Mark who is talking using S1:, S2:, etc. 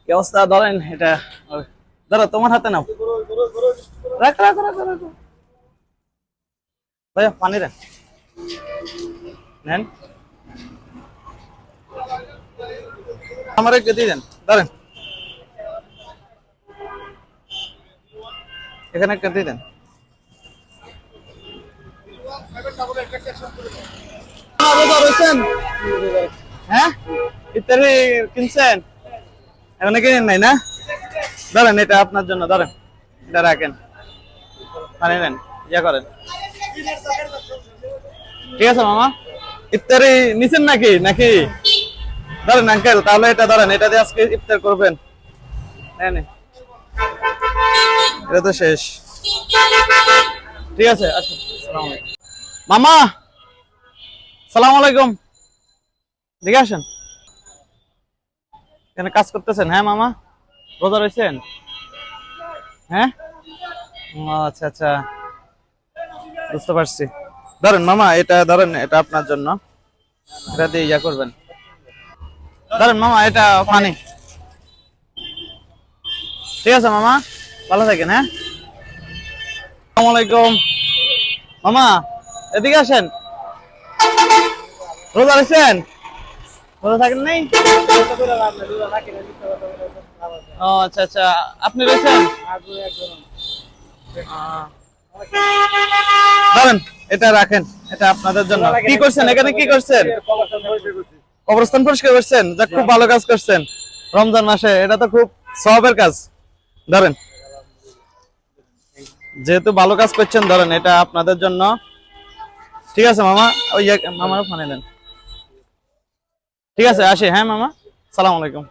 S1: কি অবস্থা? ধরেন এটা, ধরো তোমার হাতে নাও। রাখ রাখ রাখ রাখ। ভাইয়া পানি দেন, নেন। আমার একটু দিয়ে দেন, ধরেন এখানে একটা দিয়ে দেন। রোজা রয়েছেন? হ্যাঁ, ইত্যাদি কিনছেন? এখনো কিনেন নাই না? ধরেন এটা আপনার জন্য, ধরেন এটা রাখেন, পানি নেন, ইয়া করেন। ঠিক আছে মামা, ইফতারি নিছেন নাকি নাকি? ধরেন আঙ্কেল, তাহলে এটা ধরেন, এটা দিয়ে আজকে ইফতার করবেন। হ্যাঁ নে, এটা তো শেষ। ঠিক আছে, আসুন। আসসালামু আলাইকুম মামা, সালাম আলাইকুম। দেখে আসেন, এখানে কাজ করতেছেন? হ্যাঁ মামা, রোজা রয়েছেন? হ্যাঁ, ও আচ্ছা আচ্ছা, বুঝতে পারছি। ধরেন মামা, এটা ধরেন, এটা আপনার জন্য, এটা দিয়ে ইয়া করবেন। ধরেন মামা, এটা পানি। ঠিক আছে মামা, ভালো থাকেন। হ্যাঁ, আসসালামু আলাইকুম মামা, এদিকে আসেন। রোজা রয়েছেন? রোজা থাকেন নাই? ও আচ্ছা আচ্ছা, আপনি রয়েছেন? ধরেন এটা রাখেন, এটা আপনাদের জন্য। কি করছেন এখানে, কি করছেন? কবরস্থান পরিষ্কার করছেন? যাক, খুব ভালো কাজ করছেন রমজান মাসে, এটা তো খুব সওয়াবের কাজ। ধরেন, যেহেতু ভালো কাজ করছেন, ধরেন এটা আপনাদের জন্য। ঠিক আছে মামা, ওই মামার ওখানে দেন। ঠিক আছে, আসি। হ্যাঁ মামা, সালাম আলাইকুম।